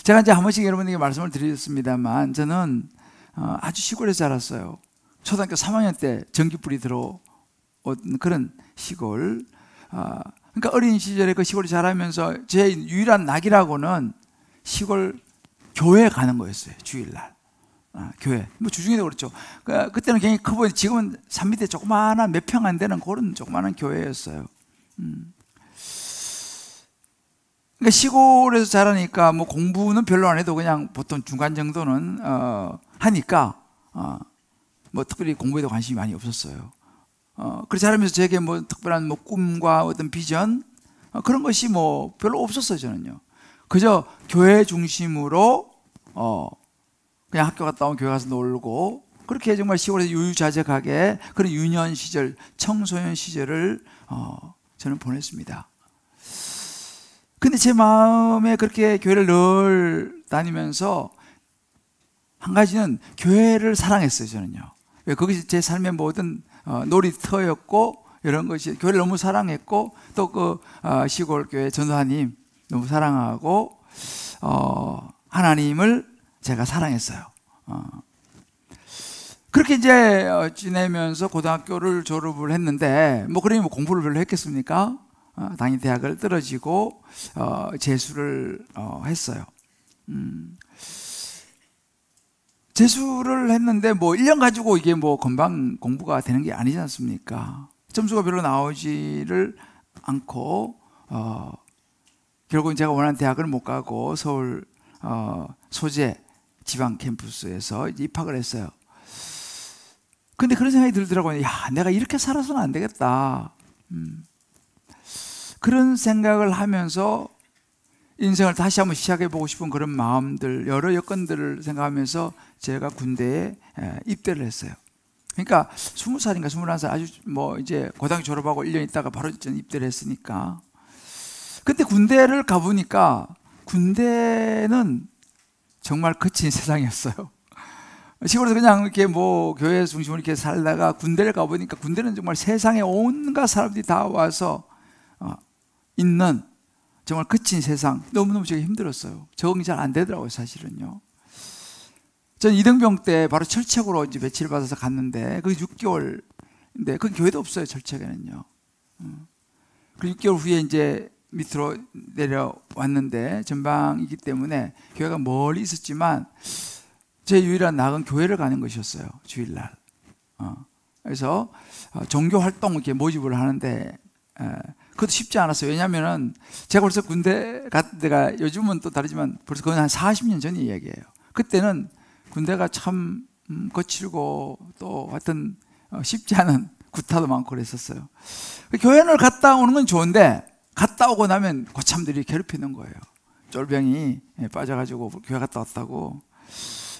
제가 이제 한 번씩 여러분에게 말씀을 드렸습니다만 저는 아주 시골에서 자랐어요. 초등학교 3학년 때 전기불이 들어온 그런 시골. 그러니까 어린 시절에 그 시골에 자라면서 제 유일한 낙이라고는 시골 교회 가는 거였어요. 주일날. 교회. 뭐 주중에도 그렇죠. 그때는 굉장히 커 보이는데 지금은 산 밑에 조그마한 몇 평 안 되는 그런 조그마한 교회였어요. 그러니까 시골에서 자라니까 뭐 공부는 별로 안 해도 그냥 보통 중간 정도는 하니까 뭐 특별히 공부에도 관심이 많이 없었어요. 그래서 자라면서 제게 뭐 특별한 뭐 꿈과 어떤 비전 그런 것이 뭐 별로 없었어요. 저는요. 그저 교회 중심으로 그냥 학교 갔다 오면 교회 가서 놀고 그렇게 정말 시골에서 유유자적하게 그런 유년 시절, 청소년 시절을 저는 보냈습니다. 근데 제 마음에 그렇게 교회를 늘 다니면서 한 가지는 교회를 사랑했어요. 저는요. 그것이 제 삶의 모든 놀이터였고 이런 것이 교회를 너무 사랑했고 또 그 시골 교회 전도사님 너무 사랑하고 하나님을 제가 사랑했어요. 그렇게 이제 지내면서 고등학교를 졸업을 했는데 뭐 그러니 뭐 공부를 별로 했겠습니까? 당연히 대학을 떨어지고 재수를 했어요. 재수를 했는데 뭐 1년 가지고 이게 뭐 금방 공부가 되는 게 아니지 않습니까? 점수가 별로 나오지를 않고 결국은 제가 원하는 대학을 못 가고 서울 소재 지방 캠퍼스에서 이제 입학을 했어요. 근데 그런 생각이 들더라고요. 야, 내가 이렇게 살아서는 안 되겠다. 그런 생각을 하면서 인생을 다시 한번 시작해보고 싶은 그런 마음들, 여러 여건들을 생각하면서 제가 군대에 입대를 했어요. 그러니까 20살인가 21살 아주 뭐 이제 고등학교 졸업하고 1년 있다가 바로 입대를 했으니까. 근데 군대를 가보니까 군대는 정말 거친 세상이었어요. 시골에서 그냥 이렇게 뭐 교회 중심으로 이렇게 살다가 군대를 가보니까 군대는 정말 세상에 온갖 사람들이 다 와서 있는 정말 거친 세상, 너무너무 제가 힘들었어요. 적응이 잘 안 되더라고요, 사실은요. 전 이등병 때 바로 철책으로 이제 배치를 받아서 갔는데 그게 6개월인데 그 교회도 없어요, 철책에는요. 그 6개월 후에 이제 밑으로 내려왔는데 전방이기 때문에 교회가 멀리 있었지만 제 유일한 낙은 교회를 가는 것이었어요, 주일날. 그래서 종교 활동 이렇게 모집을 하는데 그것도 쉽지 않았어요. 왜냐하면은 제가 벌써 군대 갔을 때가 요즘은 또 다르지만 벌써 그건 한 40년 전 이야기예요. 그때는 군대가 참 거칠고 또 하여튼 쉽지 않은 구타도 많고 그랬었어요. 교회를 갔다 오는 건 좋은데 갔다 오고 나면 고참들이 괴롭히는 거예요. 쫄병이 빠져가지고 교회 갔다 왔다고.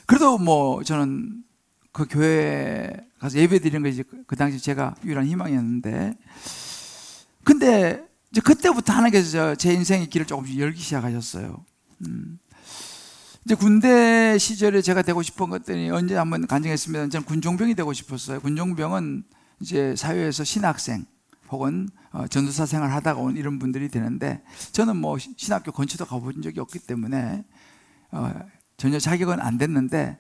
그래도 뭐 저는 그 교회 가서 예배 드리는 것이 그 당시 제가 유일한 희망이었는데 근데 이제 그때부터 하나님께서 제 인생의 길을 조금씩 열기 시작하셨어요. 이제 군대 시절에 제가 되고 싶은 것들이 언제 한번 간증했습니다. 저는 군종병이 되고 싶었어요. 군종병은 이제 사회에서 신학생 혹은 전도사 생활 하다가 온 이런 분들이 되는데 저는 뭐 신학교 근처도 가본 적이 없기 때문에 전혀 자격은 안 됐는데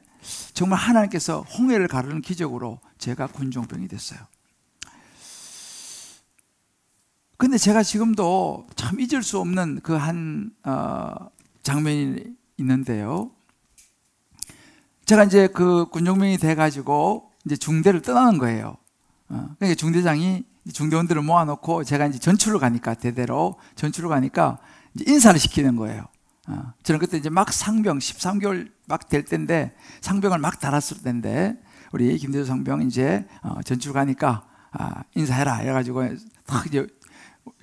정말 하나님께서 홍해를 가르는 기적으로 제가 군종병이 됐어요. 근데 제가 지금도 참 잊을 수 없는 그 한 장면이 있는데요. 제가 이제 그 군종병이 돼가지고 이제 중대를 떠나는 거예요. 그러니까 중대장이 중대원들을 모아놓고 제가 이제 전출을 가니까 대대로 전출을 가니까 이제 인사를 시키는 거예요. 저는 그때 이제 막 상병 13개월 막 될 때인데 상병을 막 달았을 때인데 우리 김대주 상병 이제 전출 가니까 인사해라 해가지고 딱 이제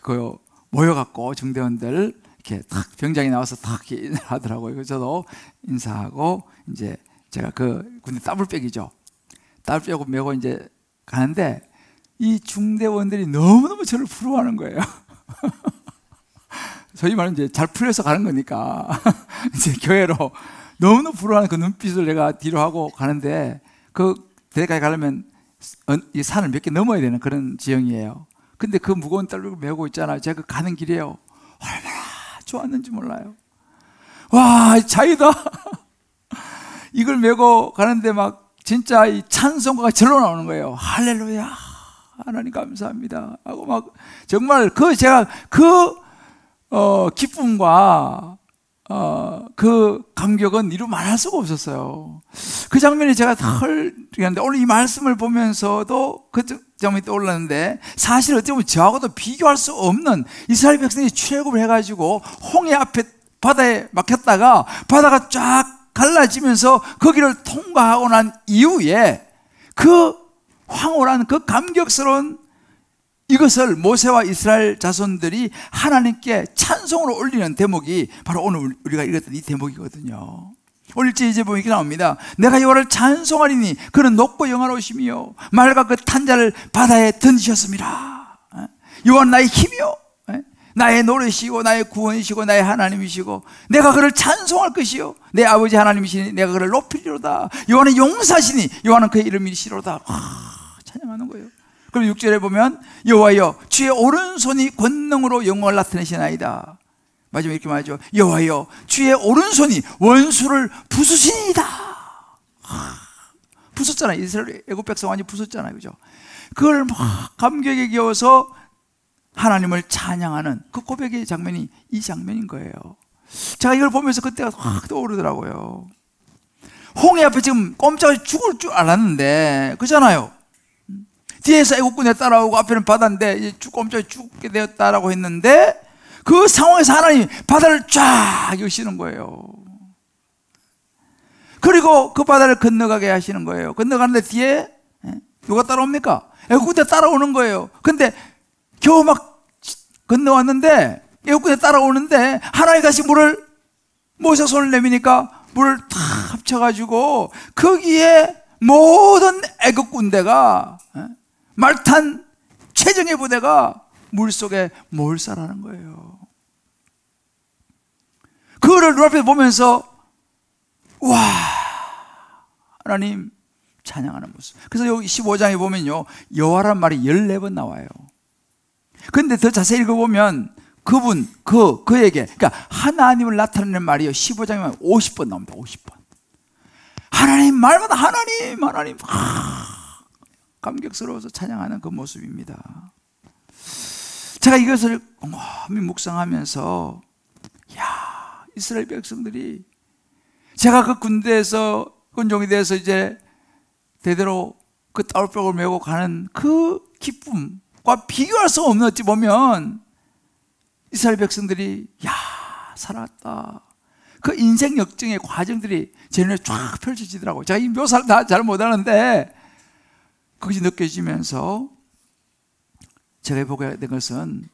그 모여갖고 중대원들 이렇게 딱 병장이 나와서 딱 이렇게 인사하더라고요. 그래서 저도 인사하고 이제 제가 그 군대 따블백이죠. 따블백을 메고 이제 가는데 이 중대원들이 너무너무 저를 부러워하는 거예요. 저희 말은 이제 잘 풀려서 가는 거니까 이제 교회로 너무너무 부러워하는 그 눈빛을 내가 뒤로 하고 가는데 그 대까지 가려면 이 산을 몇 개 넘어야 되는 그런 지형이에요. 근데 그 무거운 딸벽을 메고 있잖아요. 제가 그 가는 길이에요. 얼마나 좋았는지 몰라요. 와, 자유다. 이걸 메고 가는데 막 진짜 이 찬송가가 절로 나오는 거예요. 할렐루야, 하나님 감사합니다 하고 막 정말 제가 기쁨과 그 감격은 이루 말할 수가 없었어요. 그 장면이 제가 헐리는데 오늘 이 말씀을 보면서도 그 장면이 떠올랐는데, 사실 어찌 보면 저하고도 비교할 수 없는 이스라엘 백성이 출애굽을 해가지고 홍해 앞에 바다에 막혔다가 바다가 쫙 갈라지면서 거기를 통과하고 난 이후에 그 황홀한 그 감격스러운 이것을 모세와 이스라엘 자손들이 하나님께 찬송으로 올리는 대목이 바로 오늘 우리가 읽었던 이 대목이거든요. 오늘 1절 보면 이렇게 나옵니다. 내가 여호와를 찬송하리니 그는 높고 영화로우시며 말과 그 탄자를 바다에 던지셨습니다. 여호와는 나의 힘이요 나의 노래시고 나의 구원이시고 나의 하나님이시고 내가 그를 찬송할 것이요 내 아버지 하나님이시니 내가 그를 높이리로다. 여호와는 용사시니 여호와는 그의 이름이시로다. 찬양하는 거예요. 그럼 6절에 보면 여호와여 주의 오른손이 권능으로 영광을 나타내시나이다. 마지막에 이렇게 말하죠. 여호와여 주의 오른손이 원수를 부수시니이다. 부쉈잖아요. 이스라엘 애국 백성 완전히 부쉈잖아요. 그죠? 그걸 막 감격에 겨워서 하나님을 찬양하는 그 고백의 장면이 이 장면인 거예요. 제가 이걸 보면서 그때가 확 떠오르더라고요. 홍해 앞에 지금 꼼짝없이 죽을 줄 알았는데, 그잖아요. 뒤에서 애국군에 따라오고 앞에는 바다인데 이제 꼼짝없이 죽게 되었다라고 했는데, 그 상황에서 하나님이 바다를 쫙 여시는 거예요. 그리고 그 바다를 건너가게 하시는 거예요. 건너가는데 뒤에 누가 따라옵니까? 애국군에 따라오는 거예요. 근데 겨우 막 건너왔는데 애국군에 따라오는데 하나님이 다시 물을 모세 손을 내미니까 물을 다 합쳐가지고 거기에 모든 애국군대가 말탄 최정예 부대가 물속에 몰살하는 거예요. 그거를 눈앞에 보면서 와, 하나님 찬양하는 모습. 그래서 여기 15장에 보면요 여호와란 말이 14번 나와요. 근데 더 자세히 읽어보면 그에게, 그러니까 하나님을 나타내는 말이요 15장이면 50번 나옵니다. 50번. 하나님 말마다 하나님 감격스러워서 찬양하는 그 모습입니다. 제가 이것을 곰곰이 묵상하면서 야, 이스라엘 백성들이 제가 그 군대에서 군종이 돼서 이제 대대로 그 따울벽을 메고 가는 그 기쁨과 비교할 수 없는, 어찌 보면 이스라엘 백성들이 야, 살았다. 그 인생 역정의 과정들이 제 눈에 쫙 펼쳐지더라고요. 제가 이 묘사를 다 잘 못하는데 그것이 느껴지면서 제가 보게 된 것은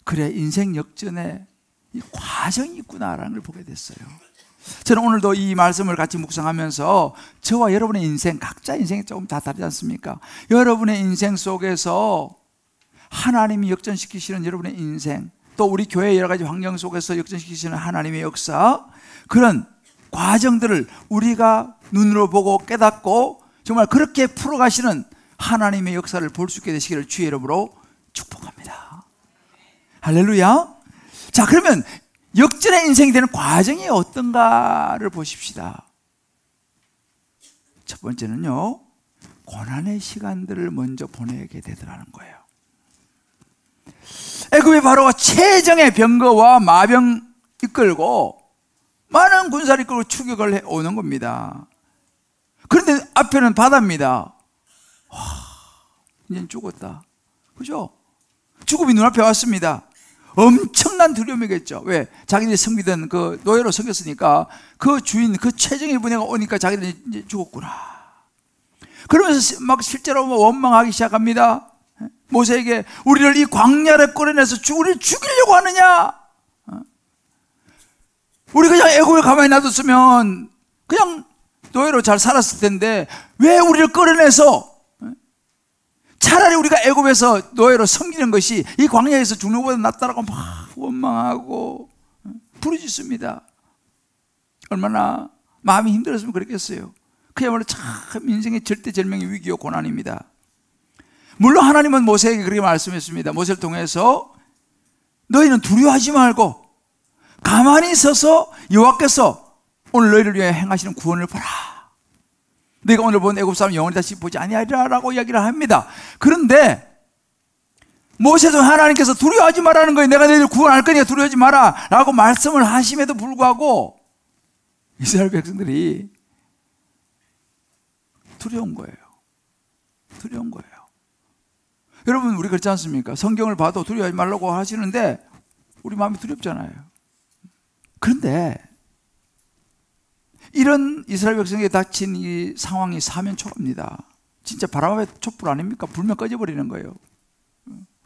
그래, 인생 역전에 이 과정이 있구나라는 걸 보게 됐어요. 저는 오늘도 이 말씀을 같이 묵상하면서 저와 여러분의 인생, 각자 인생이 조금 다 다르지 않습니까? 여러분의 인생 속에서 하나님이 역전시키시는 여러분의 인생, 또 우리 교회의 여러 가지 환경 속에서 역전시키시는 하나님의 역사, 그런 과정들을 우리가 눈으로 보고 깨닫고 정말 그렇게 풀어가시는 하나님의 역사를 볼 수 있게 되시기를 주의 이름으로 축복합니다. 할렐루야. 자, 그러면 역전의 인생이 되는 과정이 어떤가를 보십시다. 첫 번째는요, 고난의 시간들을 먼저 보내게 되더라는 거예요. 애굽의 바로가 최정의 병거와 마병 이끌고 많은 군사를 이끌고 추격을 해오는 겁니다. 그런데 앞에는 바다입니다. 와, 이제 죽었다. 그죠? 죽음이 눈앞에 왔습니다. 엄청난 두려움이겠죠. 왜? 자기들이 섬기던 그 노예로 섬겼으니까 그 주인, 그 최정의 분야가 오니까 자기들이 이제 죽었구나. 그러면서 막 실제로 원망하기 시작합니다. 모세에게 우리를 이 광야를 끌어내서 우리를 죽이려고 하느냐? 우리 그냥 애굽에 가만히 놔뒀으면 그냥 노예로 잘 살았을 텐데 왜 우리를 끌어내서 차라리 우리가 애굽에서 노예로 섬기는 것이 이 광야에서 죽는 것보다 낫다라고 막 원망하고 부르짖습니다. 얼마나 마음이 힘들었으면 그랬겠어요. 그야말로 참 인생의 절대절명의 위기요 고난입니다. 물론 하나님은 모세에게 그렇게 말씀했습니다. 모세를 통해서 너희는 두려워하지 말고 가만히 서서 여호와께서 오늘 너희를 위해 행하시는 구원을 보라. 내가 오늘 본 애굽 사람 영원히 다시 보지 아니하리라라고 이야기를 합니다. 그런데 모세도 하나님께서 두려워하지 말라는 거예요. 내가 너희를 구원할 거니까 두려워하지 마라 라고 말씀을 하심에도 불구하고 이스라엘 백성들이 두려운 거예요. 두려운 거예요. 여러분, 우리 그렇지 않습니까? 성경을 봐도 두려워하지 말라고 하시는데 우리 마음이 두렵잖아요. 그런데 이런 이스라엘 백성에게 닥친 이 상황이 사면초가입니다. 진짜 바람 앞에 촛불 아닙니까? 불면 꺼져버리는 거예요.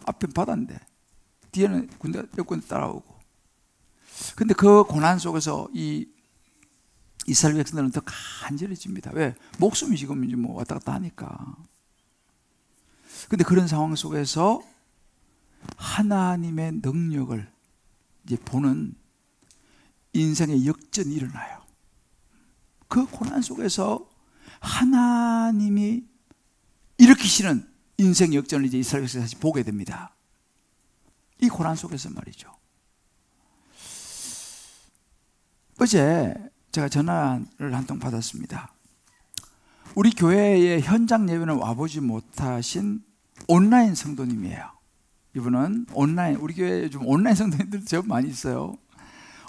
앞에 바다인데 뒤에는 군대 따라오고. 근데 그 고난 속에서 이 이스라엘 백성들은 더 간절해집니다. 왜? 목숨이 지금 이제 뭐 왔다 갔다 하니까. 근데 그런 상황 속에서 하나님의 능력을 이제 보는 인생의 역전이 일어나요. 그 고난 속에서 하나님이 일으키시는 인생 역전을 이제 이스라엘 백성이 다시 보게 됩니다. 이 고난 속에서 말이죠. 어제 제가 전화를 한 통 받았습니다. 우리 교회에 현장 예배는 와보지 못하신 온라인 성도님이에요. 이분은 온라인, 우리 교회에 좀 온라인 성도님들 제법 많이 있어요.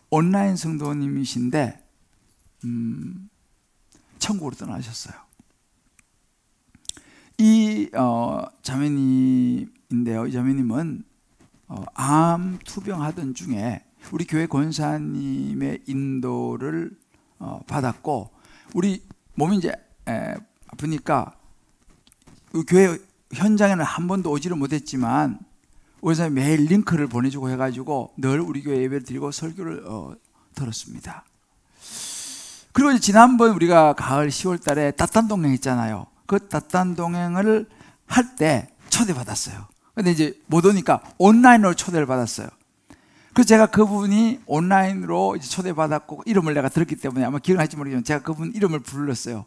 온라인 성도님이신데 천국으로 떠나셨어요. 이 자매님인데요. 이 자매님은 암 투병하던 중에 우리 교회 권사님의 인도를 받았고, 우리 몸이 이제 아프니까 교회 현장에는 한 번도 오지를 못했지만 우리 사람이 매일 링크를 보내주고 해가지고 늘 우리 교회 예배를 드리고 설교를 들었습니다. 그리고 이제 지난번 우리가 가을 10월 달에 따뜻한 동행 했잖아요. 그 따뜻한 동행을 할 때 초대받았어요. 근데 이제 못 오니까 온라인으로 초대를 받았어요. 그래서 제가 그분이 온라인으로 이제 초대받았고 이름을 내가 들었기 때문에 아마 기억할지 모르겠지만 제가 그분 이름을 불렀어요.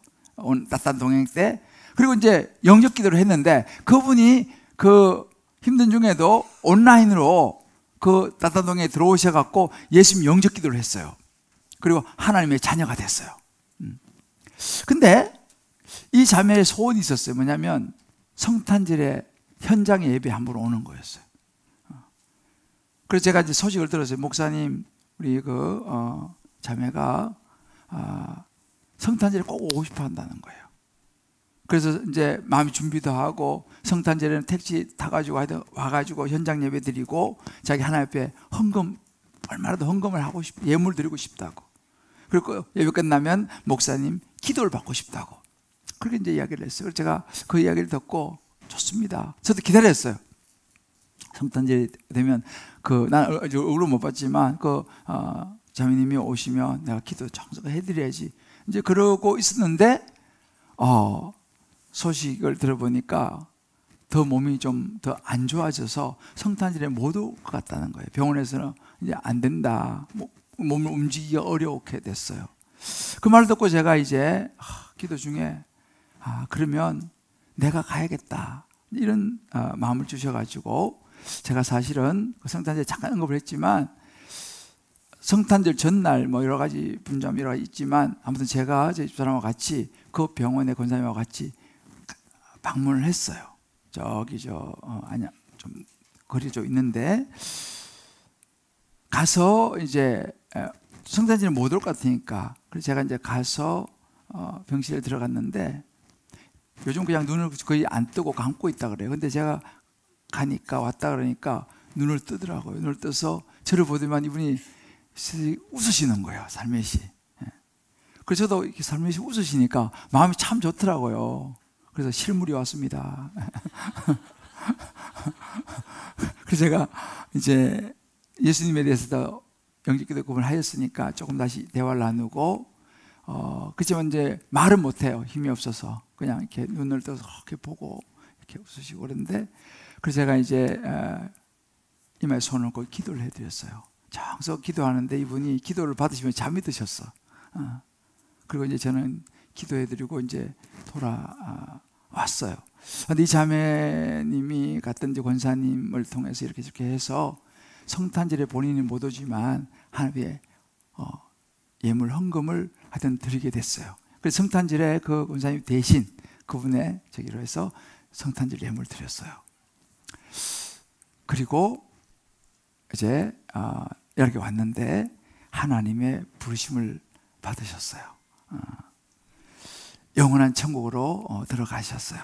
따뜻한 동행 때. 그리고 이제 영접 기도를 했는데 그분이 그 힘든 중에도 온라인으로 그 따뜻한 동행에 들어오셔갖고 예수님 영접 기도를 했어요. 그리고 하나님의 자녀가 됐어요. 근데 이 자매의 소원이 있었어요. 뭐냐면 성탄절에 현장에 예배 한번 오는 거였어요. 그래서 제가 이제 소식을 들었어요. 목사님, 우리 그 자매가 성탄절에 꼭 오고 싶어 한다는 거예요. 그래서 이제 마음이 준비도 하고 성탄절에는 택시 타가지고 와가지고 현장 예배 드리고 자기 하나님 앞에 얼마라도 헌금을 하고 싶고 예물 드리고 싶다고. 그리고 예배 끝나면 목사님 기도를 받고 싶다고. 그렇게 이제 이야기를 했어요. 그래서 제가 그 이야기를 듣고 좋습니다. 저도 기다렸어요. 성탄절이 되면 난 얼굴 못 봤지만 자매님이 오시면 내가 기도 정성을 해드려야지. 이제 그러고 있었는데 소식을 들어보니까 더 몸이 좀 더 안 좋아져서 성탄절에 못 올 것 같다는 거예요. 병원에서는 이제 안 된다. 몸을 움직이기가 어렵게 됐어요. 그 말을 듣고 제가 이제 기도 중에 그러면 내가 가야겠다 이런 마음을 주셔가지고 제가 사실은 성탄절에 잠깐 언급을 했지만 성탄절 전날 뭐 여러 가지 분점 여러 가지 있지만 아무튼 제가 제 집사람과 같이 그 병원의 권사님과 같이 방문을 했어요. 저기 아니야 좀 거리 좀 있는데 가서 이제 성탄절에 못 올 것 같으니까 그래서 제가 이제 가서 병실에 들어갔는데 요즘 그냥 눈을 거의 안 뜨고 감고 있다 그래요. 근데 제가 가니까 왔다 그러니까 눈을 뜨더라고요. 눈을 떠서 저를 보더만 이분이 웃으시는 거예요. 살며시. 그래서 저도 이렇게 살며시 웃으시니까 마음이 참 좋더라고요. 그래서 실물이 왔습니다. 그래서 제가 이제 예수님에 대해서도 영접기도 구분을 하였으니까 조금 다시 대화를 나누고 그렇지만 이제 말은 못해요. 힘이 없어서 그냥 이렇게 눈을 떠서 이렇게 보고 이렇게 웃으시고 그러는데 그래서 제가 이제 이마에 손을 얹고 기도를 해드렸어요. 정서 기도하는데 이분이 기도를 받으시면 잠이 드셨어. 그리고 이제 저는 기도해드리고 이제 돌아왔어요. 근데 이 자매님이 갔던 이제 권사님을 통해서 이렇게 해서 성탄절에 본인이 못 오지만 하나님의 예물 헌금을 하여튼 드리게 됐어요. 그래서 성탄절에 그 권사님 대신 그분의 저기로 해서 성탄절 예물 드렸어요. 그리고 이제 이렇게 왔는데 하나님의 부르심을 받으셨어요. 영원한 천국으로 들어가셨어요.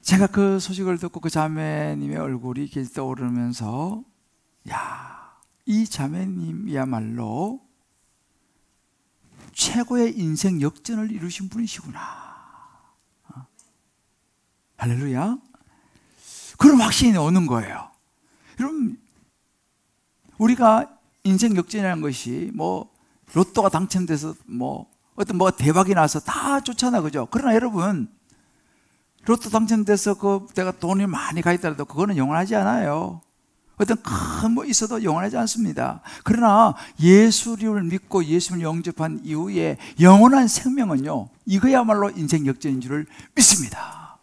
제가 그 소식을 듣고 그 자매님의 얼굴이 계속 떠오르면서 이 자매님이야말로 최고의 인생 역전을 이루신 분이시구나. 할렐루야. 그런 확신이 오는 거예요. 여러분, 우리가 인생 역전이라는 것이 뭐 로또가 당첨돼서 뭐 어떤 뭐가 대박이 나서 다 좋잖아, 그죠? 그러나 여러분, 로또 당첨돼서 내가 돈이 많이 가 있더라도 그거는 영원하지 않아요. 어떤 큰 뭐 있어도 영원하지 않습니다. 그러나 예수를 믿고 예수를 영접한 이후에 영원한 생명은요, 이거야말로 인생 역전인 줄을 믿습니다.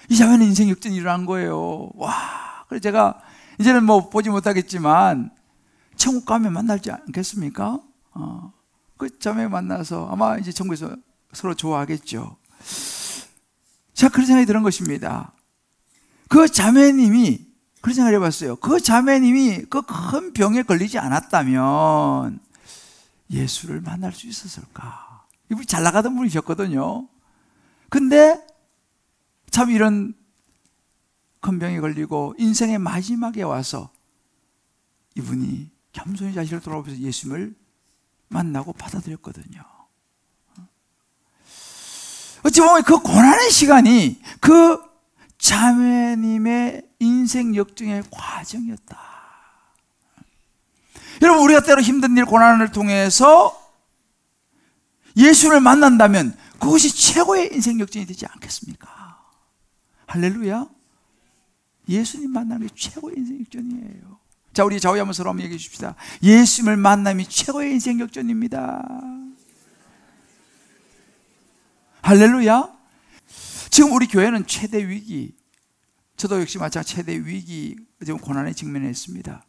이 자매는 인생 역전이 일어난 거예요. 와, 그래서 제가 이제는 뭐 보지 못하겠지만 천국 가면 만날지 않겠습니까? 그 자매 만나서 아마 이제 천국에서 서로 좋아하겠죠. 자, 그런 생각이 드는 것입니다. 그 자매님이 그런 생각을 해봤어요. 그 자매님이 그 큰 병에 걸리지 않았다면 예수를 만날 수 있었을까? 이분이 잘 나가던 분이셨거든요. 근데 참 이런 큰 병에 걸리고 인생의 마지막에 와서 이분이 겸손히 자신을 돌아보면서 예수님을 만나고 받아들였거든요. 어찌 보면 그 고난의 시간이 그 자매님의 인생 역정의 과정이었다. 여러분, 우리가 때로 힘든 일, 고난을 통해서 예수를 만난다면 그것이 최고의 인생 역정이 되지 않겠습니까? 할렐루야. 예수님 만나는 게 최고의 인생 역전이에요. 자, 우리 좌우에 한번 서로 한번 얘기해 줍시다. 예수님을 만남이 최고의 인생 역전입니다. 할렐루야. 지금 우리 교회는 최대 위기, 저도 역시 마찬가지 최대 위기, 지금 고난에 직면했습니다.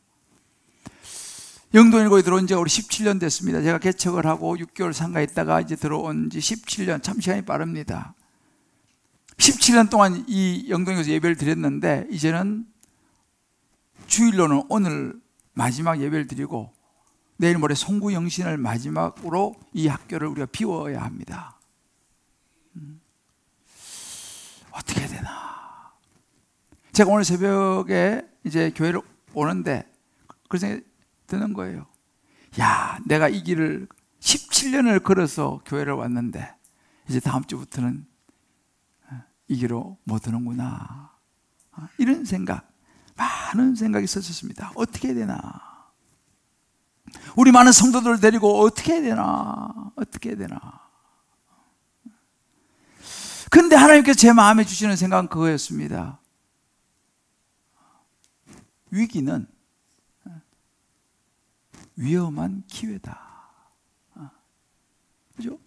영동일고에 들어온 지가 우리 17년 됐습니다. 제가 개척을 하고 6개월 상가했다가 이제 들어온 지 17년, 참 시간이 빠릅니다. 17년 동안 이 영동에서 예배를 드렸는데 이제는 주일로는 오늘 마지막 예배를 드리고 내일 모레 송구영신을 마지막으로 이 학교를 우리가 비워야 합니다. 어떻게 해야 되나? 제가 오늘 새벽에 이제 교회를 오는데 그런 생각이 드는 거예요. 야, 내가 이 길을 17년을 걸어서 교회를 왔는데 이제 다음 주부터는 이 길로 못 오는구나. 이런 생각, 많은 생각이 있었습니다. 어떻게 해야 되나? 우리 많은 성도들 데리고 어떻게 해야 되나? 어떻게 해야 되나? 근데 하나님께서 제 마음에 주시는 생각은 그거였습니다. 위기는 위험한 기회다. 그죠?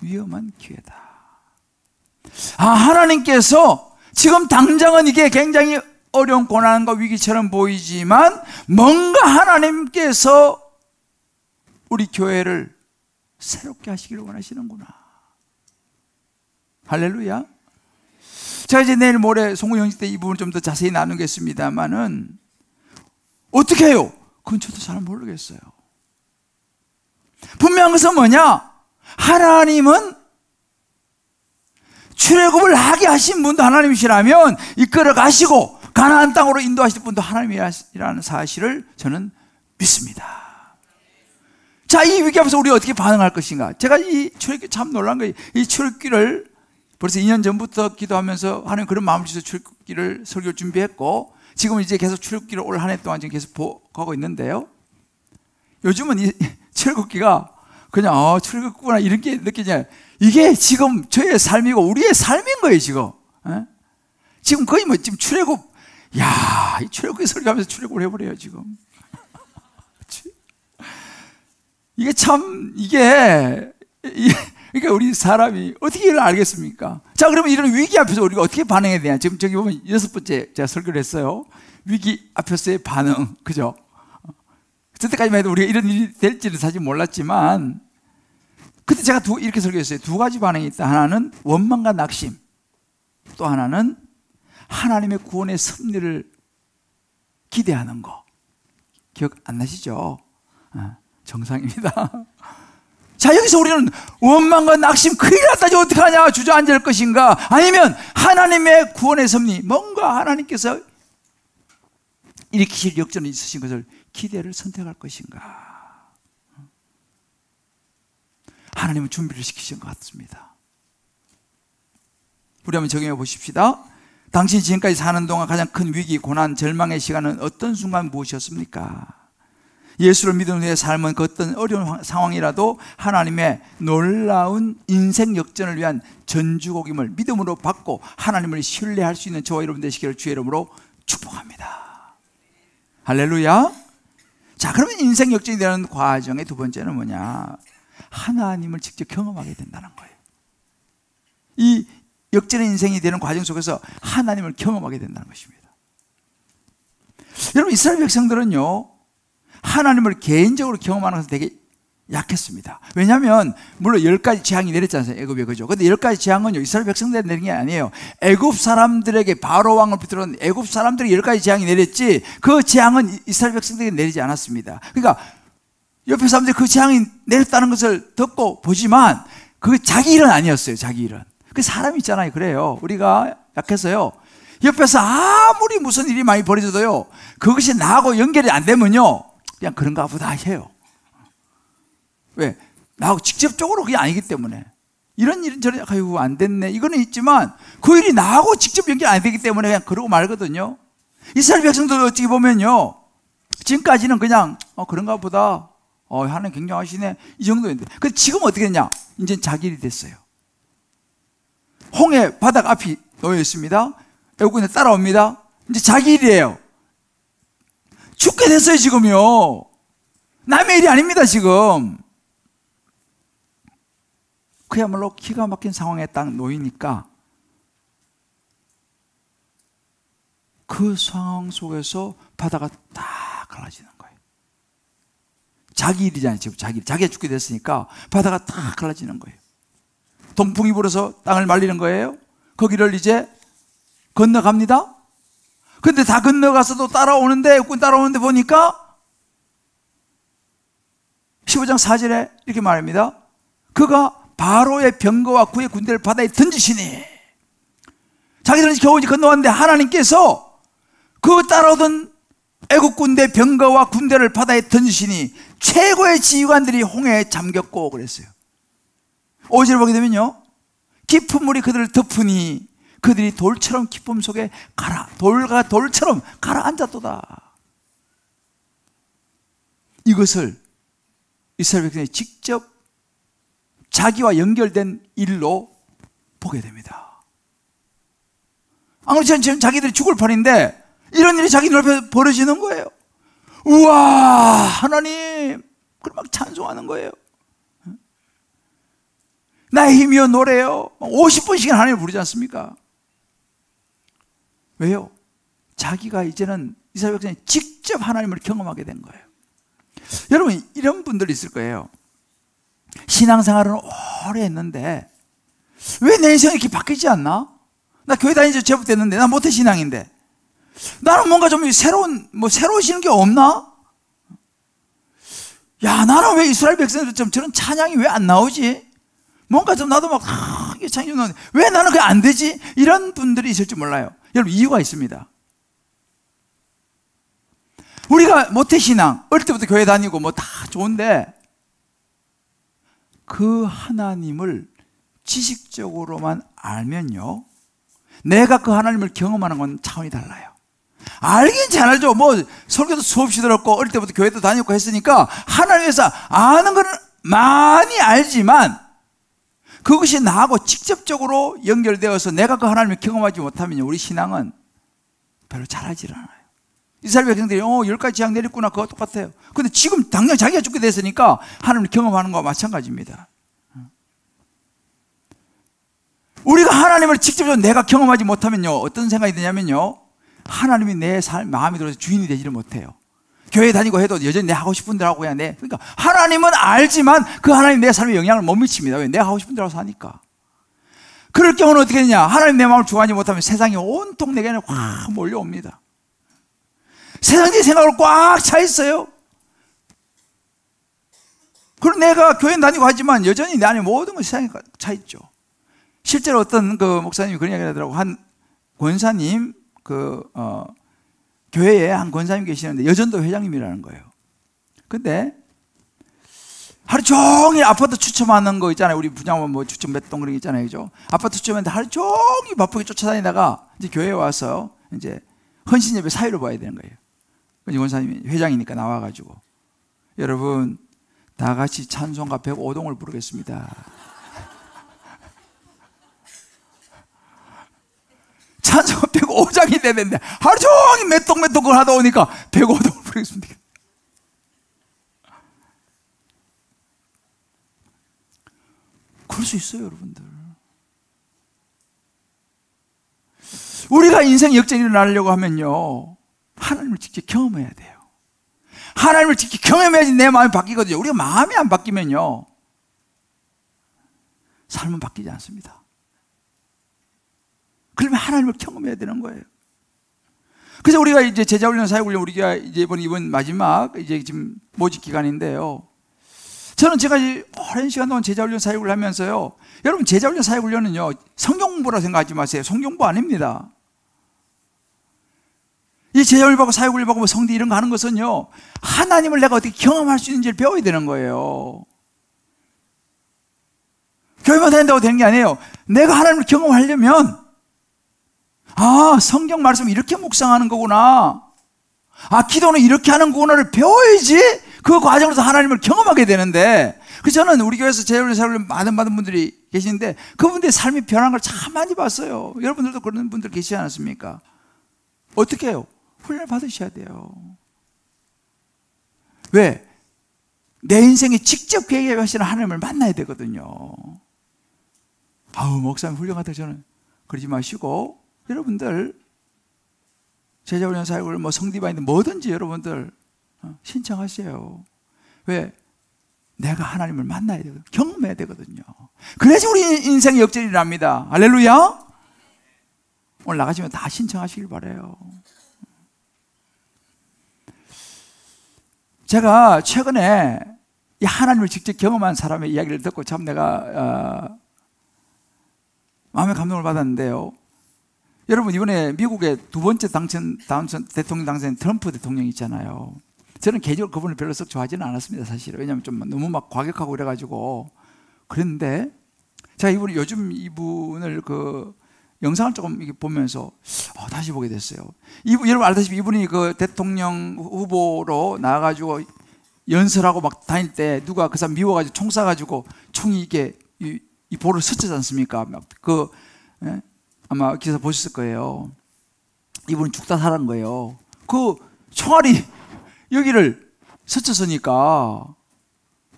위험한 기회다. 하나님께서 지금 당장은 이게 굉장히 어려운 고난과 위기처럼 보이지만 뭔가 하나님께서 우리 교회를 새롭게 하시기를 원하시는구나. 할렐루야. 제가 이제 내일 모레 송구영신 때 이 부분을 좀 더 자세히 나누겠습니다만은 어떻게 해요? 그건 저도 잘 모르겠어요. 분명한 것은 뭐냐? 하나님은 출애굽을 하게 하신 분도 하나님이시라면 이끌어 가시고 가나안 땅으로 인도하실 분도 하나님이라는 사실을 저는 믿습니다. 자, 이 위기 앞에서 우리가 어떻게 반응할 것인가? 제가 이 출애굽 참 놀란 거예요. 이 출애굽기를 벌써 2년 전부터 기도하면서 하나님 그런 마음을 주셔서 출애굽기를 설교를 준비했고 지금 이제 계속 출애굽기를 올 한 해 동안 지금 계속 가고 있는데요. 요즘은 이 출애굽기가 그냥 출애굽구나 이런 게 느껴지잖아요. 이게 지금 저의 삶이고 우리의 삶인 거예요, 지금. 지금 거의 뭐 지금 출애굽, 야, 이 출애굽기 설교하면서 출애굽을 해버려요, 지금. 이게 참, 그러니까 우리 사람이 어떻게 이걸 알겠습니까? 자, 그러면 이런 위기 앞에서 우리가 어떻게 반응해야 되냐? 지금 저기 보면 6번째 제가 설교를 했어요. 위기 앞에서의 반응, 그죠? 그때까지만 해도 우리가 이런 일이 될지는 사실 몰랐지만, 그때 제가 이렇게 설교했어요. 두 가지 반응이 있다. 하나는 원망과 낙심, 또 하나는 하나님의 구원의 섭리를 기대하는 거. 기억 안 나시죠? 정상입니다. 자, 여기서 우리는 원망과 낙심, 큰일 났다, 이제 어떡하냐, 주저앉을 것인가, 아니면 하나님의 구원의 섭리, 뭔가 하나님께서 일으키실 역전이 있으신 것을 기대를 선택할 것인가. 하나님은 준비를 시키신 것 같습니다. 우리 한번 적용해 보십시다. 당신이 지금까지 사는 동안 가장 큰 위기, 고난, 절망의 시간은 어떤 순간 무엇이었습니까? 예수를 믿은 후의 삶은 그 어떤 어려운 상황이라도 하나님의 놀라운 인생 역전을 위한 전주곡임을 믿음으로 받고 하나님을 신뢰할 수 있는 저와 여러분 되시기를 주의 이름으로 축복합니다. 할렐루야. 자, 그러면 인생 역전이 되는 과정의 두 번째는 뭐냐? 하나님을 직접 경험하게 된다는 거예요. 이 역전의 인생이 되는 과정 속에서 하나님을 경험하게 된다는 것입니다. 여러분, 이스라엘 백성들은요, 하나님을 개인적으로 경험하는 것은 되게 약했습니다. 왜냐하면 물론 10가지 재앙이 내렸잖아요, 애굽에. 그죠? 근데 10가지 재앙은요, 이스라엘 백성들이 내린 게 아니에요. 애굽 사람들에게, 바로 왕을 비롯한 애굽 사람들에게 10가지 재앙이 내렸지, 그 재앙은 이스라엘 백성들에게 내리지 않았습니다. 그러니까 옆에 사람들이 그 재앙이 내렸다는 것을 듣고 보지만 그게 자기 일은 아니었어요. 자기 일은. 그 사람이 있잖아요. 그래요. 우리가 약해서요, 옆에서 아무리 무슨 일이 많이 벌어져도요, 그것이 나하고 연결이 안 되면요, 그냥 그런가 보다 해요. 왜? 나하고 직접적으로 그게 아니기 때문에. 이런 일은 저런, 아이고 안 됐네, 이거는 있지만 그 일이 나하고 직접 연결 안 되기 때문에 그냥 그러고 말거든요. 이스라엘 백성들 어떻게 보면요, 지금까지는 그냥 그런가 보다, 하나님 굉장하시네, 이 정도인데, 근데 지금 어떻게 됐냐? 이제 자기 일이 됐어요. 홍해 바닥 앞이 놓여 있습니다. 애국군에 따라옵니다. 이제 자기 일이에요. 죽게 됐어요, 지금요. 남의 일이 아닙니다, 지금. 그야말로 기가 막힌 상황에 딱 놓이니까 그 상황 속에서 바다가 딱 갈라지는 거예요. 자기 일이잖아요, 지금 자기가 죽게 됐으니까 바다가 딱 갈라지는 거예요. 동풍이 불어서 땅을 말리는 거예요. 거기를 이제 건너갑니다. 근데 다 건너가서도 따라오는데 보니까 15장 4절에 이렇게 말합니다. 그가 바로의 병거와 그의 군대를 바다에 던지시니, 자기들은 겨우 건너왔는데 하나님께서 그 따라오던 애국 군대 병거와 군대를 바다에 던지시니 최고의 지휘관들이 홍해에 잠겼고 그랬어요. 5절 보게 되면요, 깊은 물이 그들을 덮으니 그들이 돌처럼 깊음 속에 돌과 돌처럼 가라앉았도다. 이것을 이스라엘 백성이 직접 자기와 연결된 일로 보게 됩니다. 아무리 지금 자기들이 죽을 판인데 이런 일이 자기 눈앞에 벌어지는 거예요. 우와, 하나님, 그럼 막 찬송하는 거예요. 나의 힘이여 노래요. 50번씩이나 하나님을 부르지 않습니까? 왜요? 자기가 이제는 이스라엘 백성이 직접 하나님을 경험하게 된 거예요. 여러분, 이런 분들이 있을 거예요. 신앙생활은 오래 했는데 왜 내 인생이 이렇게 바뀌지 않나? 나 교회 다니지 제법 됐는데, 나 모태신앙인데 나는 뭔가 좀 새로워지는 게 없나? 야, 나는 왜 이스라엘 백성들처럼 저런 찬양이 왜 안 나오지? 뭔가 좀 나도 막 이게 찬양이 좀 나오는데 왜 나는 그게 안 되지? 이런 분들이 있을지 몰라요. 여러분, 이유가 있습니다. 우리가 모태신앙, 어릴 때부터 교회 다니고 뭐 다 좋은데 그 하나님을 지식적으로만 알면요, 내가 그 하나님을 경험하는 건 차원이 달라요. 알긴 잘 알죠. 뭐 설교도 수없이 들었고 어릴 때부터 교회도 다녔고 했으니까 하나님에서 아는 건 많이 알지만 그것이 나하고 직접적으로 연결되어서 내가 그 하나님을 경험하지 못하면 우리 신앙은 별로 잘하지 않아요. 이스라엘 백성들이 10가지 재앙 내렸구나, 그거 똑같아요. 근데 지금 당장 자기가 죽게 됐으니까 하나님을 경험하는 거와 마찬가지입니다. 우리가 하나님을 직접적으로 내가 경험하지 못하면요, 어떤 생각이 드냐면요, 하나님이 내 마음에 들어서 주인이 되지를 못해요. 교회 다니고 해도 여전히 내 하고 싶은 대로 하고 그냥 그러니까 하나님은 알지만 그 하나님 내 삶에 영향을 못 미칩니다. 왜? 내가 하고 싶은 대로 사니까. 그럴 경우는 어떻게 되냐? 하나님 내 마음을 주관하지 못하면 세상이 온통 내게는 확 몰려옵니다. 세상의 생각으로 꽉 차 있어요. 그리고 내가 교회 다니고 하지만 여전히 내 안에 모든 것이 세상에 차 있죠. 실제로 어떤 그 목사님이 그런 이야기를 하더라고. 한 권사님, 교회에 한 권사님 계시는데 여전도 회장님이라는 거예요. 근데 하루 종일 아파트 추첨하는 거 있잖아요. 우리 분양원 뭐 추첨 몇 동 그런 거 있잖아요. 그죠? 아파트 추첨했는데 하루 종일 바쁘게 쫓아다니다가 이제 교회에 와서 이제 헌신 예배 사회를 봐야 되는 거예요. 그래서 권사님이 회장이니까 나와가지고 여러분 다 같이 찬송가 105동을 부르겠습니다. 찬송가 105장이 되는데 하루 종일 몇 동 그걸 하다 보니까 105동을 부르겠습니다. 그럴 수 있어요, 여러분들. 우리가 인생 역전이 일어나려고 하면요, 하나님을 직접 경험해야 돼요. 하나님을 직접 경험해야지 내 마음이 바뀌거든요. 우리가 마음이 안 바뀌면요, 삶은 바뀌지 않습니다. 그러면 하나님을 경험해야 되는 거예요. 그래서 우리가 이제 제자훈련, 사역훈련, 우리가 이제 이번 마지막 이제 지금 모집 기간인데요. 저는 제가 오랜 시간 동안 제자훈련 사역을 하면서요, 여러분 제자훈련 사역훈련은요 성경 공부라 생각하지 마세요. 성경 공부 아닙니다. 이 제자훈련 받고 사역훈련 받고 뭐 성대 이런 거 하는 것은요, 하나님을 내가 어떻게 경험할 수 있는지를 배워야 되는 거예요. 교회만 다닌다고 되는 게 아니에요. 내가 하나님을 경험하려면 아, 성경 말씀 이렇게 묵상하는 거구나, 아, 기도는 이렇게 하는 거구나를 배워야지 그 과정에서 하나님을 경험하게 되는데, 그래서 저는 우리 교회에서 제자훈련 사역을 많은 분들이 계시는데 그분들의 삶이 변한 걸 참 많이 봤어요. 여러분들도 그런 분들 계시지 않았습니까? 어떻게 해요? 훈련을 받으셔야 돼요. 왜? 내 인생에 직접 계획하시는 하나님을 만나야 되거든요. 아우, 목사님 훌륭하다. 저는 그러지 마시고 여러분들 제자훈련 사역을 뭐 성디바인데 뭐든지 여러분들 신청하세요. 왜? 내가 하나님을 만나야 되거든요. 경험해야 되거든요. 그래야지 우리 인생의 역전이 납니다. 할렐루야. 오늘 나가시면 다 신청하시길 바라요. 제가 최근에 이 하나님을 직접 경험한 사람의 이야기를 듣고 참 내가 마음의 감동을 받았는데요. 여러분, 이번에 미국의 두 번째 대통령 당선인 트럼프 대통령이 있잖아요. 저는 개인적으로 그분을 별로 썩 좋아하지는 않았습니다, 사실은. 왜냐하면 좀 너무 막 과격하고 그래가지고. 그런데 제가 요즘 이분을 그 영상을 조금 보면서 다시 보게 됐어요. 여러분 알다시피 이분이 그 대통령 후보로 나와가지고 연설하고 막 다닐 때 누가 그 사람 미워가지고 총 쏴가지고 총이 이게 이 볼을 스치지 않습니까? 아마 기사 보셨을 거예요. 이분은 죽다 살은 거예요. 그 총알이 여기를 스쳤으니까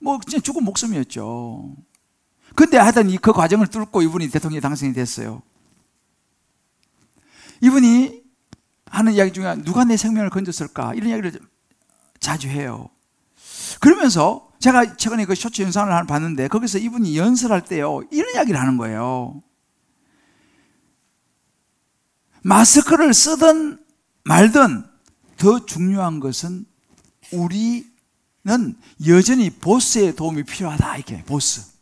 뭐 진짜 죽은 목숨이었죠. 근데 하여튼 그 과정을 뚫고 이분이 대통령이 당선이 됐어요. 이분이 하는 이야기 중에 누가 내 생명을 건졌을까, 이런 이야기를 자주 해요. 그러면서 제가 최근에 그 쇼츠 영상을 하나 봤는데 거기서 이분이 연설할 때요, 이런 이야기를 하는 거예요. 마스크를 쓰든 말든 더 중요한 것은 우리는 여전히 보스의 도움이 필요하다. 이렇게 보스,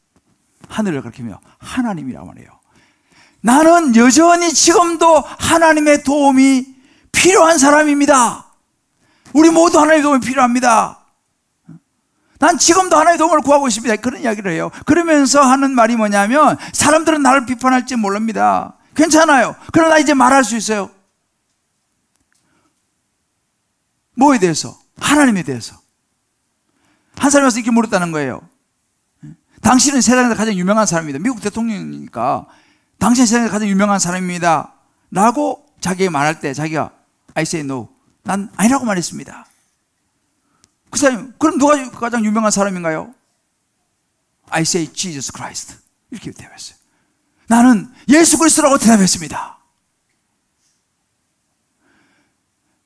하늘을 가리키며 하나님이라고 말해요. 나는 여전히 지금도 하나님의 도움이 필요한 사람입니다. 우리 모두 하나님의 도움이 필요합니다. 난 지금도 하나님의 도움을 구하고 있습니다. 그런 이야기를 해요. 그러면서 하는 말이 뭐냐면, 사람들은 나를 비판할지 모릅니다. 괜찮아요. 그러나 이제 말할 수 있어요. 뭐에 대해서? 하나님에 대해서. 한 사람이 와서 이렇게 물었다는 거예요. 당신은 세상에서 가장 유명한 사람입니다. 미국 대통령이니까 당신은 세상에서 가장 유명한 사람입니다 라고 자기가 말할 때 자기가 I say no, 난 아니라고 말했습니다. 그 사람이, 그럼 누가 가장 유명한 사람인가요? I say Jesus Christ, 이렇게 대답했어요. 나는 예수 그리스도라고 대답했습니다.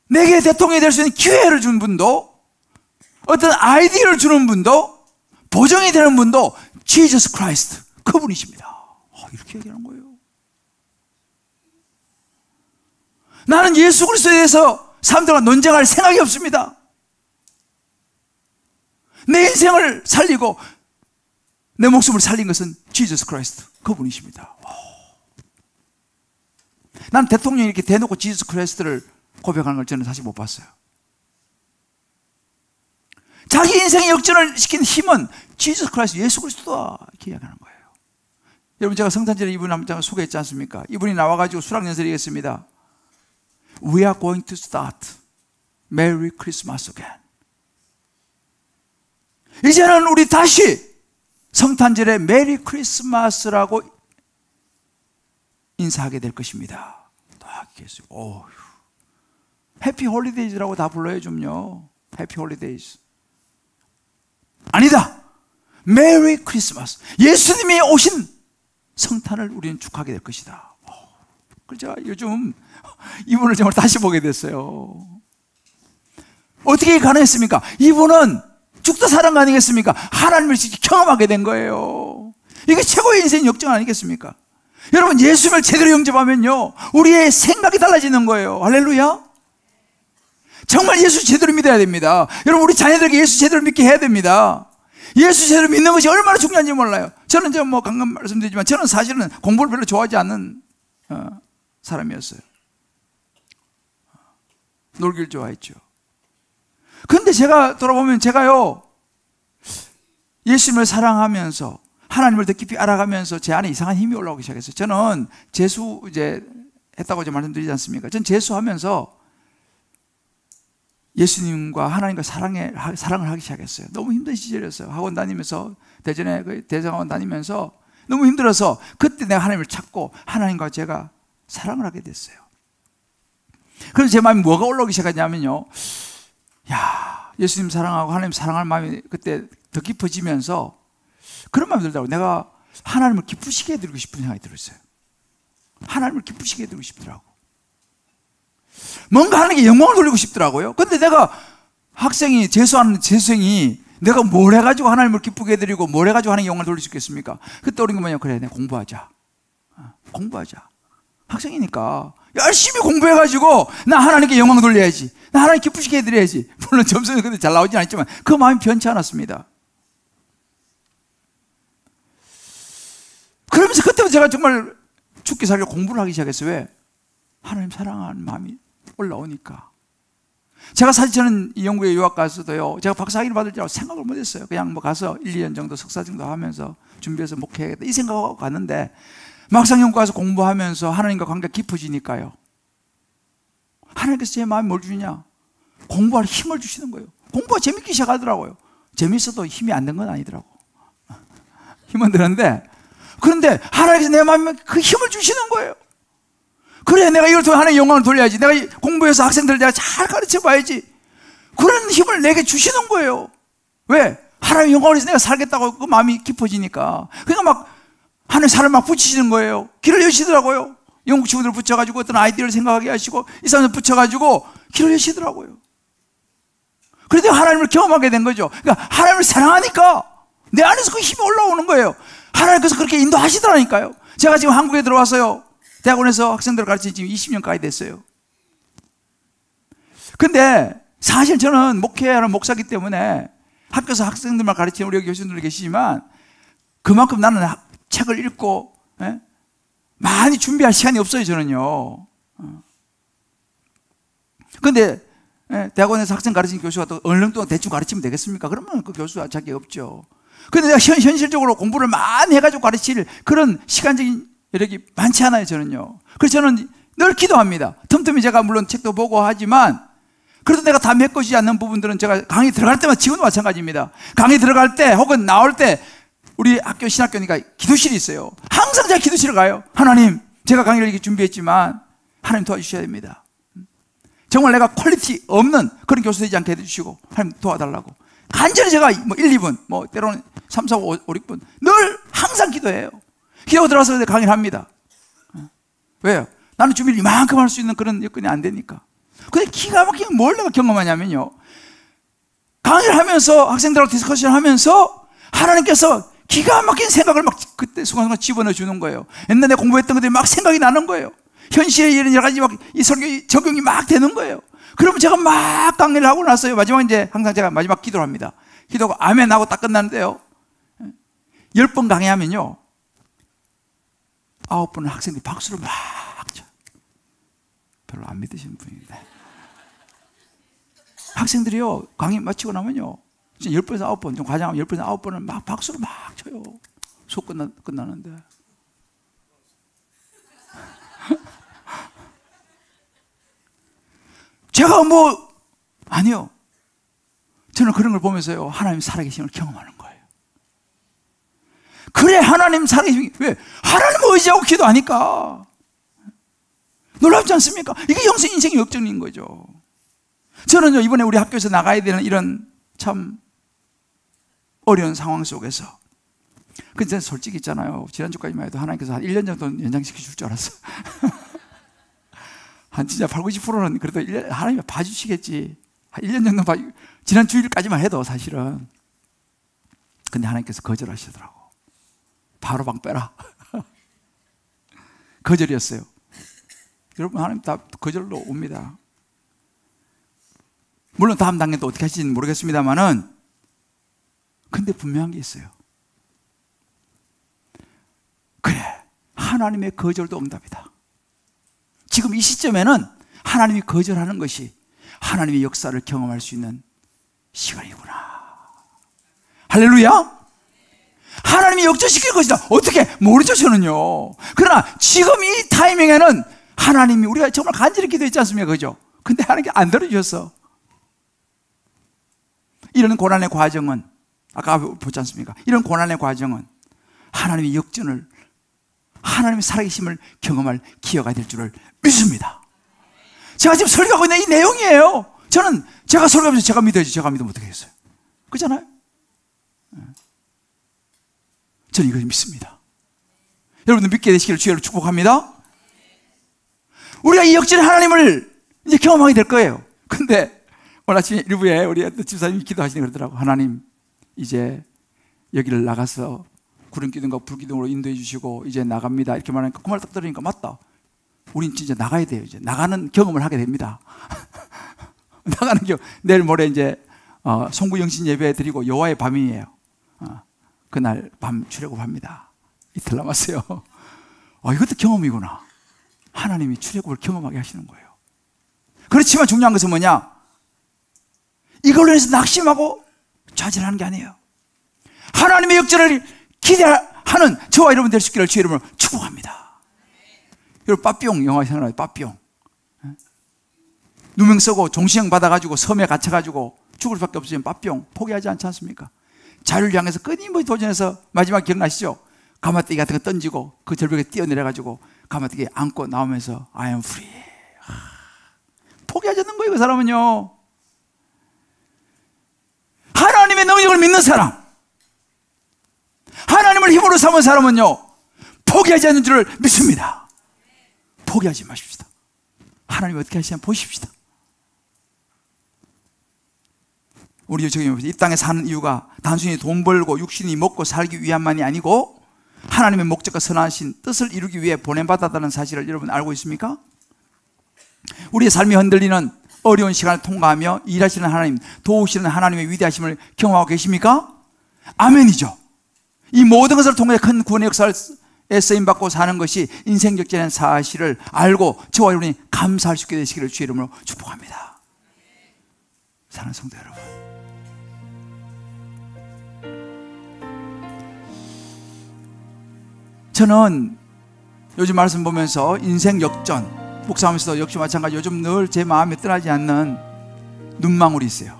내게 대통령이 될 수 있는 기회를 준 분도 어떤 아이디어를 주는 분도, 보정이 되는 분도 Jesus Christ, 그분이십니다. 이렇게 얘기하는 거예요. 나는 예수 그리스도에 대해서 사람들과 논쟁할 생각이 없습니다. 내 인생을 살리고 내 목숨을 살린 것은 Jesus Christ, 그분이십니다. 난 대통령이 이렇게 대놓고 Jesus Christ를 고백하는 걸 저는 사실 못 봤어요. 자기 인생의 역전을 시킨 힘은 Jesus Christ, 예수 그리스도다, 이렇게 이야기하는 거예요. 여러분, 제가 성탄절에 이분 한 장 소개했지 않습니까? 이분이 나와가지고 수락연설이겠습니다. We are going to start Merry Christmas again. 이제는 우리 다시 성탄절에 메리 크리스마스라고 인사하게 될 것입니다. 딱 계세요. 해피 홀리데이즈라고 다 불러요, 좀요. 해피 홀리데이즈. 아니다. 메리 크리스마스. 예수님이 오신 성탄을 우리는 축하하게 될 것이다. 그래서 제가 요즘 이분을 정말 다시 보게 됐어요. 어떻게 가능했습니까? 이분은 죽도 사랑 아니겠습니까? 하나님을 경험하게 된 거예요. 이게 최고의 인생 역정 아니겠습니까? 여러분, 예수님을 제대로 영접하면요, 우리의 생각이 달라지는 거예요. 할렐루야. 정말 예수 제대로 믿어야 됩니다. 여러분, 우리 자녀들에게 예수 제대로 믿게 해야 됩니다. 예수 제대로 믿는 것이 얼마나 중요한지 몰라요. 저는 방금 말씀드리지만 저는 사실은 공부를 별로 좋아하지 않는 사람이었어요. 놀기를 좋아했죠. 근데 제가 돌아보면 제가요, 예수님을 사랑하면서 하나님을 더 깊이 알아가면서 제 안에 이상한 힘이 올라오기 시작했어요. 저는 재수 했다고 말씀드리지 않습니까? 전 재수하면서 예수님과 하나님과 사랑을 하기 시작했어요. 너무 힘든 시절이었어요. 학원 다니면서, 대전에 대성학원 다니면서 너무 힘들어서 그때 내가 하나님을 찾고 하나님과 제가 사랑을 하게 됐어요. 그래서 제 마음에 뭐가 올라오기 시작했냐면요, 예수님 사랑하고 하나님 사랑할 마음이 그때 더 깊어지면서 그런 마음이 들더라고요. 내가 하나님을 기쁘시게 해드리고 싶은 생각이 들었어요. 하나님을 기쁘시게 해드리고 싶더라고. 뭔가 하는 게 영광을 돌리고 싶더라고요. 근데 내가 재수하는 재수생이 내가 뭘 해가지고 하나님을 기쁘게 해드리고 뭘 해가지고 하나님의 영광을 돌릴 수 있겠습니까? 그때 어린 게 뭐냐, 그래, 내가 공부하자. 학생이니까 열심히 공부해가지고 나 하나님께 영광 돌려야지, 나 하나님 기쁘시게 해드려야지. 물론 점수는 근데 잘 나오진 않았지만 그 마음이 변치 않았습니다. 그러면서 그때부터 제가 정말 죽기 살기 공부를 하기 시작했어요. 왜? 하나님 사랑하는 마음이 올라오니까. 제가 사실 저는 이 영국에 유학 가서도요, 제가 박사학위를 받을 줄 생각을 못했어요. 그냥 가서 1, 2년 정도 석사 정도 하면서 준비해서 목회하겠다 이 생각하고 갔는데, 막상 영국 가서 공부하면서 하나님과 관계가 깊어지니까요, 하나님께서 제 마음에 뭘 주냐? 공부할 힘을 주시는 거예요. 공부가 재밌기 시작하더라고요. 재밌어도 힘이 안 든 건 아니더라고. 힘은 드는데, 그런데 하나님께서 내 마음에 그 힘을 주시는 거예요. 그래, 내가 이걸 통해 하나님의 영광을 돌려야지, 내가 공부해서 학생들 내가 잘 가르쳐 봐야지, 그런 힘을 내게 주시는 거예요. 왜? 하나님의 영광을 위해서 내가 살겠다고 그 마음이 깊어지니까. 그러니까 막 하나님 살을 막 붙이시는 거예요. 길을 여시더라고요. 영국 친구들 붙여가지고 어떤 아이디어를 생각하게 하시고 이 사람들 붙여가지고 길을 여시더라고요. 그래서 하나님을 경험하게 된 거죠. 그러니까 하나님을 사랑하니까 내 안에서 그 힘이 올라오는 거예요. 하나님께서 그렇게 인도하시더라니까요. 제가 지금 한국에 들어와서요, 대학원에서 학생들을 가르친 지 지금 20년 가까이 됐어요. 근데 사실 저는 목회하는 목사기 때문에 학교에서 학생들만 가르치는 우리 교수님들 계시지만 그만큼 나는 책을 읽고 많이 준비할 시간이 없어요, 저는요. 근데 대학원에서 학생 가르치는 교수가 또 얼른 동안 대충 가르치면 되겠습니까? 그러면 그 교수가 자격이 없죠. 근데 내가 현실적으로 공부를 많이 해가지고 가르칠 그런 시간적인 여력이 많지 않아요, 저는요. 그래서 저는 늘 기도합니다. 틈틈이 제가 물론 책도 보고 하지만 그래도 내가 다 메꿔지지 않는 부분들은 제가 강의 들어갈 때마다 지금도 마찬가지입니다. 강의 들어갈 때 혹은 나올 때 우리 학교 신학교니까 기도실이 있어요. 항상 제가 기도실을 가요. 하나님, 제가 강의를 이렇게 준비했지만 하나님 도와주셔야 됩니다. 정말 내가 퀄리티 없는 그런 교수 되지 않게 해주시고 하나님 도와달라고 간절히 제가 1, 2분 때로는 3, 4, 5, 6분 늘 항상 기도해요. 기도 들어와서 강의를 합니다. 왜요? 나는 준비를 이만큼 할 수 있는 그런 여건이 안 되니까. 근데 기가 막히게 뭘 내가 경험하냐면요, 강의를 하면서 학생들하고 디스커션 하면서 하나님께서 기가 막힌 생각을 막 그때 순간순간 집어넣어 주는 거예요. 옛날에 공부했던 것들이 막 생각이 나는 거예요. 현실에 이런 여러 가지 막 이 설교 적용이 막 되는 거예요. 그러면 제가 막 강의를 하고 났어요. 마지막 이제 항상 제가 마지막 기도를 합니다. 기도하고 아멘 하고 딱 끝나는데요. 10번 강의하면요. 9번은 학생들이 박수를 막 쳐. 별로 안 믿으시는 분인데. 학생들이요. 강의 마치고 나면요. 10번에서 9번, 좀 과장하면 10번에서 9번을 막 박수를 막 쳐요. 수업 끝나는데. 제가 아니요. 저는 그런 걸 보면서요. 하나님 살아계심을 경험하는 거예요. 그래, 하나님 살아계심. 왜? 하나님을 의지하고 기도하니까. 놀랍지 않습니까? 이게 영생 인생의 역전인 거죠. 저는요, 이번에 우리 학교에서 나가야 되는 이런 참 어려운 상황 속에서. 근데 솔직히 있잖아요. 지난주까지만 해도 하나님께서 한 1년 정도 연장시켜 줄 줄 알았어. 한 진짜 80~90%는 그래도 하나님이 봐주시겠지. 한 1년 정도 지난 주일까지만 해도 사실은. 근데 하나님께서 거절하시더라고. 바로 방 빼라. 거절이었어요. 여러분, 하나님 다 거절로 옵니다. 물론 다음 단계도 어떻게 하실지는 모르겠습니다만은, 근데 분명한 게 있어요. 그래, 하나님의 거절도 응답이다. 지금 이 시점에는 하나님이 거절하는 것이 하나님의 역사를 경험할 수 있는 시간이구나. 할렐루야. 하나님이 역전시킬 것이다. 어떻게? 모르죠, 저는요. 그러나 지금 이 타이밍에는 하나님이, 우리가 정말 간절히 기도했지 않습니까? 그죠? 근데 하나님께 안 들어주셨어. 이런 고난의 과정은, 아까 보지 않습니까? 이런 고난의 과정은 하나님의 역전을, 하나님의 살아계심을 경험할 기회가 될 줄을 믿습니다. 제가 지금 설교하고 있는 이 내용이에요. 저는 제가 설교하면서 제가 믿어야지, 제가 믿으면 어떻게 하겠어요? 그렇잖아요? 저는 이걸 믿습니다. 여러분들 믿게 되시기를 주의로 축복합니다. 우리가 이 역전의 하나님을 이제 경험하게 될 거예요. 근데 오늘 아침에 일부에 우리 어떤 집사님이 기도하시는 그러더라고. 하나님, 이제 여기를 나가서 구름 기둥과 불 기둥으로 인도해 주시고 이제 나갑니다. 이렇게 말하니까 그 말 딱 들으니까 맞다. 우린 진짜 나가야 돼요. 이제 나가는 경험을 하게 됩니다. 나가는 경험. 내일 모레 이제 송구 영신 예배 드리고 여호와의 밤이에요. 그날 밤 출애굽합니다. 이틀 남았어요. 이것도 경험이구나. 하나님이 출애굽을 경험하게 하시는 거예요. 그렇지만 중요한 것은 뭐냐? 이걸로 해서 낙심하고 좌절하는 게 아니에요. 하나님의 역전을 기대하는 저와 여러분 될 수 있기를 주의 이름으로 축복합니다. 여러분, 빠삐용 영화 생각나요? 빠삐용. 누명 쓰고 종시형 받아가지고 섬에 갇혀가지고 죽을 수밖에 없으면 빠삐용 포기하지 않지 않습니까? 자유를 향해서 끊임없이 도전해서 마지막 기억나시죠? 가마떼기 같은 거 던지고 그 절벽에 뛰어내려가지고 가마떼기 안고 나오면서 I am free. 포기하지 않는 거예요, 그 사람은요. 하나님의 능력을 믿는 사람, 하나님을 힘으로 삼은 사람은요, 포기하지 않는 줄을 믿습니다. 포기하지 마십시다. 하나님이 어떻게 하시냐 보십시다. 우리 저기 이 땅에 사는 이유가 단순히 돈 벌고 육신이 먹고 살기 위함만이 아니고 하나님의 목적과 선하신 뜻을 이루기 위해 보냄받았다는 사실을 여러분 알고 있습니까? 우리의 삶이 흔들리는 어려운 시간을 통과하며 일하시는 하나님, 도우시는 하나님의 위대하심을 경험하고 계십니까? 아멘이죠. 이 모든 것을 통해 큰 구원의 역사에 쓰임받고 사는 것이 인생 역전의 사실을 알고 저와 여러분이 감사할 수 있게 되시기를 주의 이름으로 축복합니다. 사랑하는 성도 여러분, 저는 요즘 말씀 보면서 인생 역전 묵상하면서도 역시 마찬가지 요즘 늘 제 마음에 떠나지 않는 눈망울이 있어요.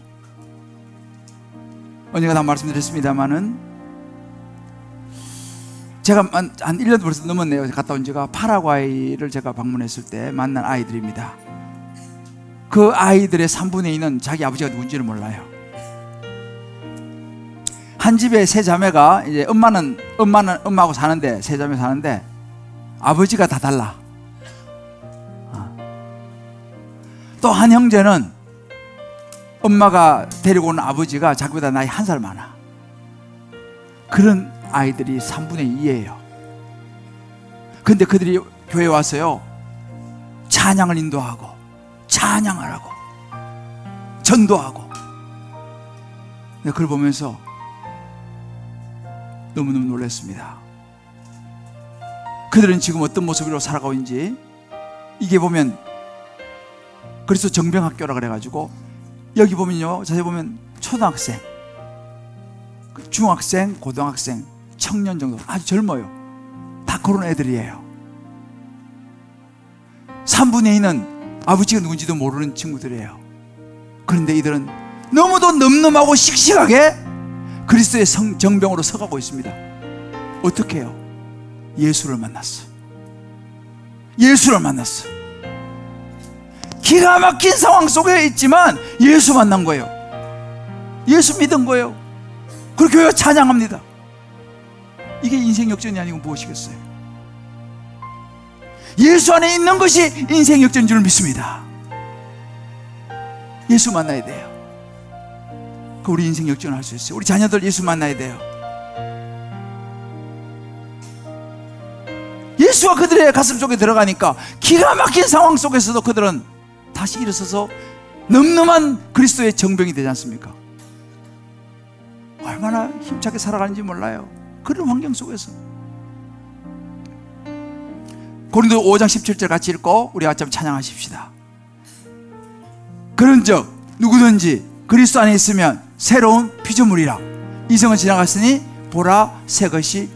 언젠가 다 말씀드렸습니다마는 제가 한 1년 벌써 넘었네요. 갔다 온 지가. 파라과이를 제가 방문했을 때 만난 아이들입니다. 그 아이들의 3분의 2는 자기 아버지가 누군지를 몰라요. 한 집에 세 자매가 이제 엄마는 엄마하고 사는데, 세 자매 사는데 아버지가 다 달라. 또 한 형제는 엄마가 데리고 온 아버지가 자기보다 나이 1살 많아. 그런 아이들이 3분의 2예요. 근데 그들이 교회에 와서요, 찬양을 인도하고 찬양하라고 전도하고. 내가 그걸 보면서 너무너무 놀랐습니다. 그들은 지금 어떤 모습으로 살아가고 있는지. 이게 보면 그래서 정병학교라 그래가지고, 여기 보면요, 자세히 보면 초등학생, 중학생, 고등학생, 청년 정도, 아주 젊어요. 다 그런 애들이에요. 3분의 2는 아버지가 누군지도 모르는 친구들이에요. 그런데 이들은 너무도 늠름하고 씩씩하게 그리스도의 정병으로 서가고 있습니다. 어떻게 해요? 예수를 만났어. 예수를 만났어. 기가 막힌 상황 속에 있지만 예수 만난 거예요. 예수 믿은 거예요. 그리고 교회가 찬양합니다. 이게 인생 역전이 아니고 무엇이겠어요? 예수 안에 있는 것이 인생 역전인 줄 믿습니다. 예수 만나야 돼요. 우리 인생 역전을 할 수 있어요. 우리 자녀들 예수 만나야 돼요. 예수가 그들의 가슴 속에 들어가니까 기가 막힌 상황 속에서도 그들은 다시 일어서서 늠름한 그리스도의 정병이 되지 않습니까? 얼마나 힘차게 살아가는지 몰라요. 그런 환경 속에서. 고린도 5장 17절 같이 읽고 우리 아침 찬양하십시다. 그런즉 누구든지 그리스도 안에 있으면 새로운 피조물이라. 이성은 지나갔으니 보라 새 것이